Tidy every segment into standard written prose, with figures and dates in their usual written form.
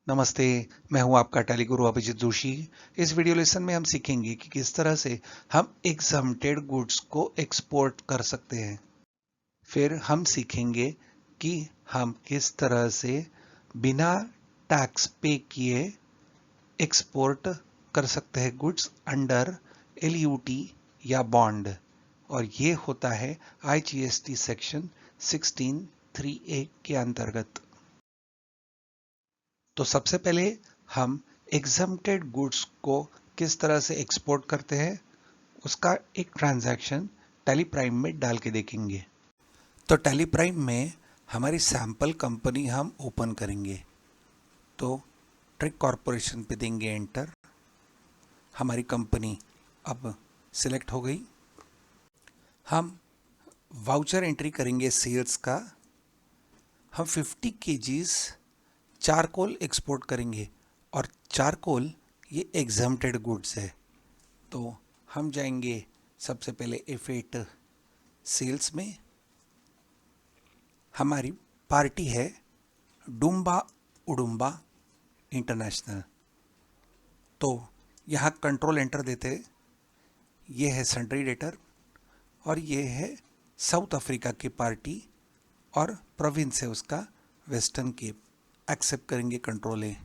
नमस्ते, मैं हूं आपका टैली गुरु अभिजीत जोशी। इस वीडियो लेसन में हम सीखेंगे कि किस तरह से हम एग्जम्प्टेड गुड्स को एक्सपोर्ट कर सकते हैं। फिर हम सीखेंगे कि हम किस तरह से बिना टैक्स पे किए एक्सपोर्ट कर सकते हैं गुड्स अंडर एलयूटी या बॉन्ड, और ये होता है आईजीएसटी सेक्शन 16(3)(a) के अंतर्गत। तो सबसे पहले हम एग्जम्प्टेड गुड्स को किस तरह से एक्सपोर्ट करते हैं उसका एक ट्रांजैक्शन टैली प्राइम में डाल के देखेंगे। तो टैली प्राइम में हमारी सैंपल कंपनी हम ओपन करेंगे। तो ट्रिक कॉरपोरेशन पे देंगे एंटर। हमारी कंपनी अब सिलेक्ट हो गई। हम वाउचर एंट्री करेंगे सेल्स का। हम 50 केजीज चारकोल एक्सपोर्ट करेंगे, और चारकोल ये एग्जम्प्टेड गुड्स है। तो हम जाएंगे सबसे पहले F8 सेल्स में। हमारी पार्टी है डुम्बा उडुम्बा इंटरनेशनल। तो यहाँ कंट्रोल एंटर देते, ये है सन्ड्री डेटर और ये है साउथ अफ्रीका की पार्टी, और प्रोविंस है उसका वेस्टर्न केप। एक्सेप्ट करेंगे कंट्रोल ए।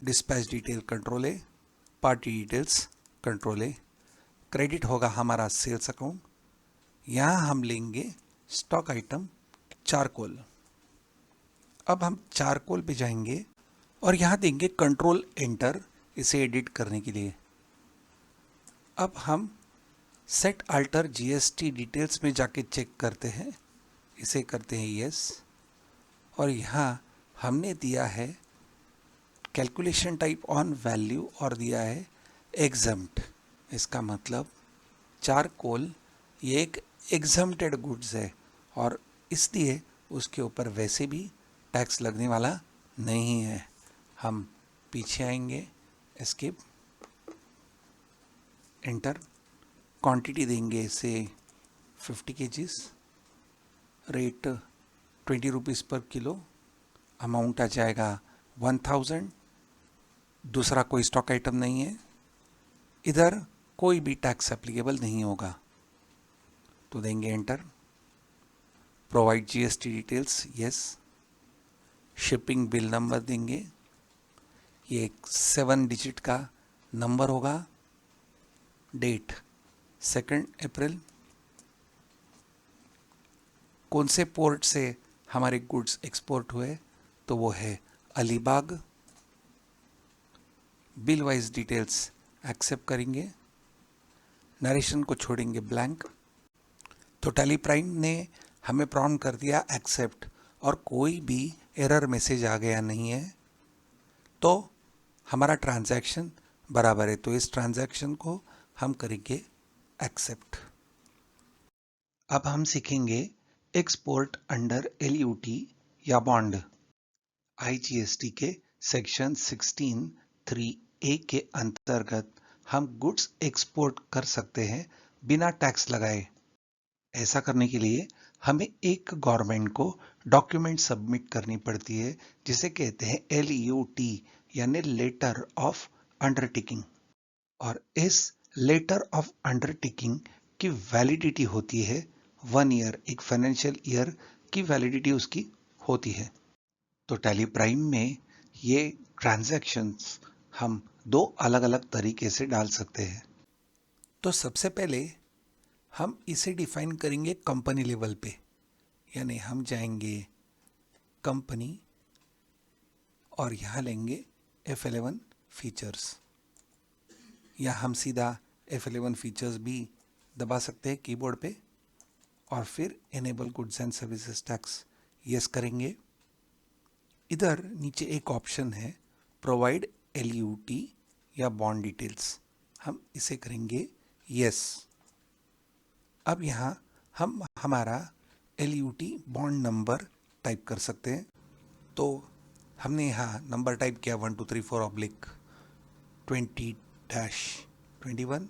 डिस्पैच डिटेल कंट्रोल ए, पार्टी डिटेल्स कंट्रोल ए। क्रेडिट होगा हमारा सेल्स अकाउंट। यहाँ हम लेंगे स्टॉक आइटम चारकोल। अब हम चारकोल पे जाएंगे और यहाँ देंगे कंट्रोल एंटर इसे एडिट करने के लिए। अब हम सेट अल्टर जीएसटी डिटेल्स में जाके चेक करते हैं, इसे करते हैं यस। और यहाँ हमने दिया है कैलकुलेशन टाइप ऑन वैल्यू और दिया है एग्जम्प्ट। इसका मतलब चारकोल ये एक एग्जम्प्टेड गुड्स है, और इसलिए उसके ऊपर वैसे भी टैक्स लगने वाला नहीं है। हम पीछे आएंगे, एस्केप, एंटर। क्वांटिटी देंगे इसे 50 केजीज, रेट 20 रुपीज़ पर किलो, अमाउंट आ जाएगा 1000। दूसरा कोई स्टॉक आइटम नहीं है, इधर कोई भी टैक्स एप्लीकेबल नहीं होगा। तो देंगे enter. Provide GST details yes. Shipping bill number देंगे, ये एक 7 डिजिट का नंबर होगा। डेट 2 अप्रैल। कौन से पोर्ट से हमारे गुड्स एक्सपोर्ट हुए, तो वो है Alibag. Bill wise details accept करेंगे, नरेशन को छोड़ेंगे ब्लैंक। तो टैली प्राइम ने हमें प्रॉम्प्ट कर दिया एक्सेप्ट, और कोई भी एरर मैसेज आ गया नहीं है, तो हमारा ट्रांजैक्शन बराबर है। तो इस ट्रांजैक्शन को हम करेंगे एक्सेप्ट। अब हम सीखेंगे एक्सपोर्ट अंडर एलयूटी या बॉन्ड। आईजीएसटी के सेक्शन 16(3)(a) के अंतर्गत हम गुड्स एक्सपोर्ट कर सकते हैं बिना टैक्स लगाए। ऐसा करने के लिए हमें एक गवर्नमेंट को डॉक्यूमेंट सबमिट करनी पड़ती है, जिसे कहते हैं LUT यानी लेटर ऑफ अंडरटेकिंग। और इस लेटर ऑफ अंडरटेकिंग की वैलिडिटी होती है 1 ईयर। एक फाइनेंशियल ईयर की वैलिडिटी उसकी होती है। तो टैली प्राइम में ये ट्रांजैक्शंस हम दो अलग अलग तरीके से डाल सकते हैं। तो सबसे पहले हम इसे डिफाइन करेंगे कंपनी लेवल पे, यानी हम जाएंगे कंपनी और यहाँ लेंगे F11 फीचर्स, या हम सीधा F11 फीचर्स भी दबा सकते हैं कीबोर्ड पे, और फिर enable goods and services tax yes करेंगे। इधर नीचे एक ऑप्शन है प्रोवाइड LUT या बॉन्ड डिटेल्स, हम इसे करेंगे यस। अब यहाँ हम हमारा LUT बॉन्ड नंबर टाइप कर सकते हैं। तो हमने यहाँ नंबर टाइप किया 1234/20-21।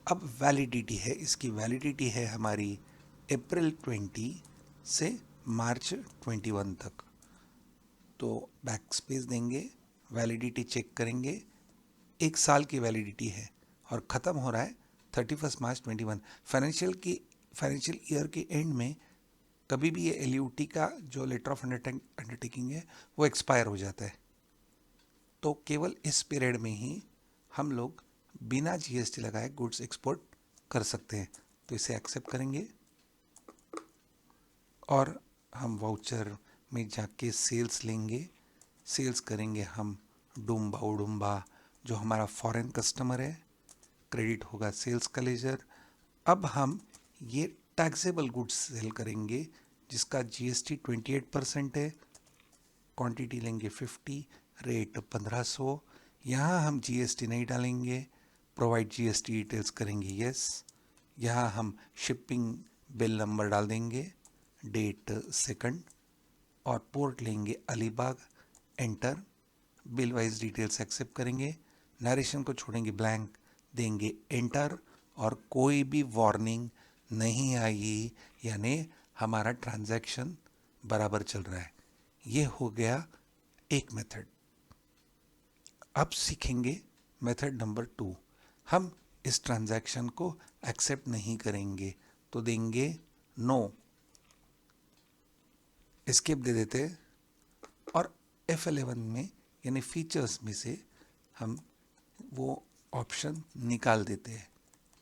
अब वैलिडिटी है, इसकी वैलिडिटी है हमारी अप्रैल 20 से मार्च 21 तक। तो बैक स्पेस देंगे, वैलिडिटी चेक करेंगे, 1 साल की वैलिडिटी है और ख़त्म हो रहा है 31 मार्च 21। फाइनेंशियल ईयर के एंड में कभी भी ये LUT का जो लेटर ऑफ अंडरटेकिंग है वो एक्सपायर हो जाता है। तो केवल इस पीरियड में ही हम लोग बिना GST लगाए गुड्स एक्सपोर्ट कर सकते हैं। तो इसे एक्सेप्ट करेंगे और हम वाउचर में जाके सेल्स लेंगे, सेल्स करेंगे हम डुम्बा उडुम्बा जो हमारा फॉरेन कस्टमर है, क्रेडिट होगा सेल्स का लेजर। अब हम ये टैक्सेबल गुड्स सेल करेंगे जिसका GST 28% है, क्वांटिटी लेंगे 50, रेट 1500। यहाँ हम GST नहीं डालेंगे, प्रोवाइड GST डिटेल्स करेंगे यस। यहाँ हम शिपिंग बिल नंबर डाल देंगे, डेट 2 और पोर्ट लेंगे Alibag, enter. Bill wise details accept करेंगे, नरेशन को छोड़ेंगे ब्लैंक, देंगे एंटर और कोई भी वार्निंग नहीं आई, यानी हमारा ट्रांजैक्शन बराबर चल रहा है। ये हो गया एक मेथड। अब सीखेंगे मेथड नंबर 2। हम इस ट्रांजैक्शन को एक्सेप्ट नहीं करेंगे तो देंगे नो, एस्केप दे देते और F11 में यानी फीचर्स में से हम वो ऑप्शन निकाल देते हैं,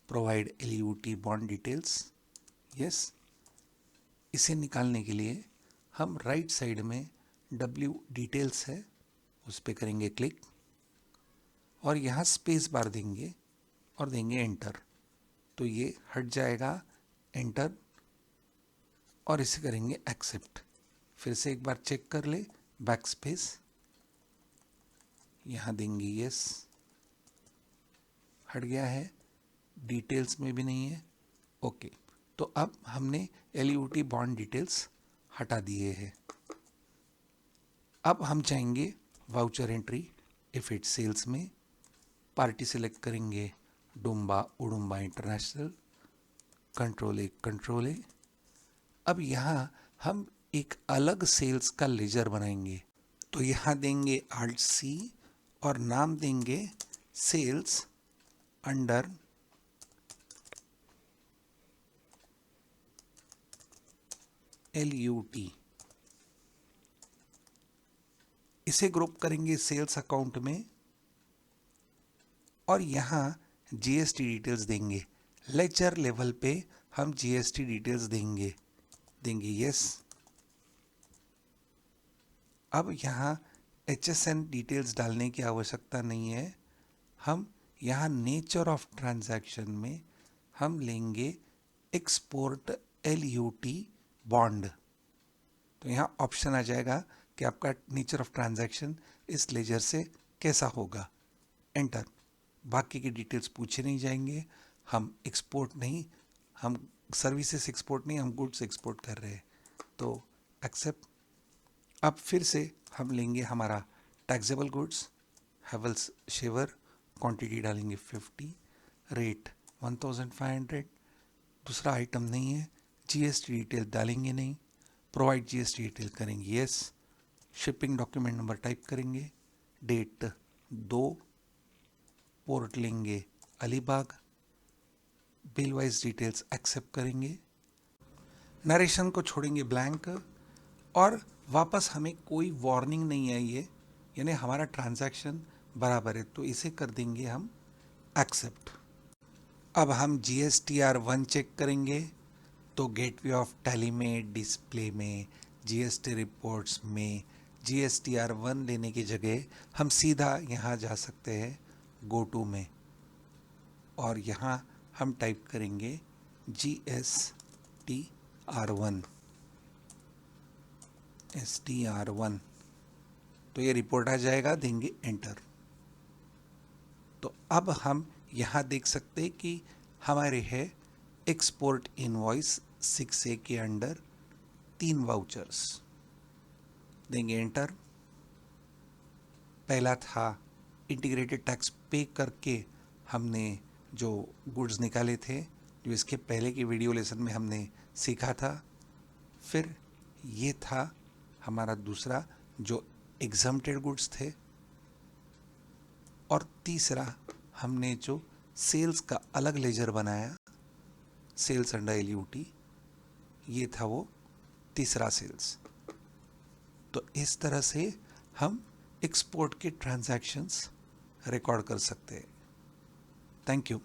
provide LUT bond details yes. इसे निकालने के लिए हम राइट साइड में W डिटेल्स है उस पर करेंगे क्लिक और यहाँ स्पेस बार देंगे और देंगे एंटर, तो ये हट जाएगा, एंटर और इसे करेंगे एक्सेप्ट। फिर से एक बार चेक कर ले, बैक स्पेस, यहाँ देंगे यस, हट गया है, डिटेल्स में भी नहीं है, ओके। तो अब हमने LUT बॉन्ड डिटेल्स हटा दिए हैं। अब हम चाहेंगे voucher entry if it sales में, पार्टी सिलेक्ट करेंगे डुम्बा उडुम्बा इंटरनेशनल, कंट्रोल ए। अब यहाँ हम एक अलग सेल्स का लेजर बनाएंगे, तो यहाँ देंगे Alt+C और नाम देंगे सेल्स अंडर LUT। इसे ग्रुप करेंगे सेल्स अकाउंट में और यहाँ GST डिटेल्स देंगे, लेजर लेवल पे हम GST डिटेल्स देंगे यस। अब यहाँ HSN डिटेल्स डालने की आवश्यकता नहीं है, हम यहाँ नेचर ऑफ ट्रांजैक्शन में हम लेंगे एक्सपोर्ट LUT बॉन्ड। तो यहाँ ऑप्शन आ जाएगा कि आपका नेचर ऑफ ट्रांजैक्शन इस लेजर से कैसा होगा, एंटर। बाकी की डिटेल्स पूछे नहीं जाएंगे, हम एक्सपोर्ट नहीं, हम सर्विसेज एक्सपोर्ट नहीं, हम गुड्स एक्सपोर्ट कर रहे हैं, तो एक्सेप्ट। अब फिर से हम लेंगे हमारा taxable goods, Havells shaver, quantity डालेंगे 50, रेट 1500, दूसरा आइटम नहीं है, GST डिटेल डालेंगे नहीं, प्रोवाइड GST डिटेल करेंगे yes, shipping document number type करेंगे, डेट 2, पोर्ट लेंगे Alibag, bill wise details accept करेंगे, नरेशन को छोड़ेंगे ब्लैंक और वापस हमें कोई वार्निंग नहीं आई है, यानी हमारा ट्रांजैक्शन बराबर है, तो इसे कर देंगे हम एक्सेप्ट। अब हम GSTR1 चेक करेंगे, तो गेटवे ऑफ टैली में, डिस्प्ले में, GST रिपोर्ट्स में GSTR1 लेने की जगह हम सीधा यहाँ जा सकते हैं गो टू में और यहाँ हम टाइप करेंगे STR1 तो ये रिपोर्ट आ जाएगा, देंगे एंटर। तो अब हम यहाँ देख सकते हैं कि हमारे है एक्सपोर्ट इनवॉइस 6A के अंडर 3 वाउचर्स, देंगे एंटर। पहला था इंटीग्रेटेड टैक्स पे करके हमने जो गुड्स निकाले थे, जो इसके पहले की वीडियो लेसन में हमने सीखा था। फिर ये था हमारा दूसरा जो एग्जम्प्टेड गुड्स थे, और तीसरा हमने जो सेल्स का अलग लेजर बनाया, सेल्स अंडर एलयूटी, ये था वो तीसरा सेल्स। तो इस तरह से हम एक्सपोर्ट के ट्रांजैक्शंस रिकॉर्ड कर सकते हैं। Thank you.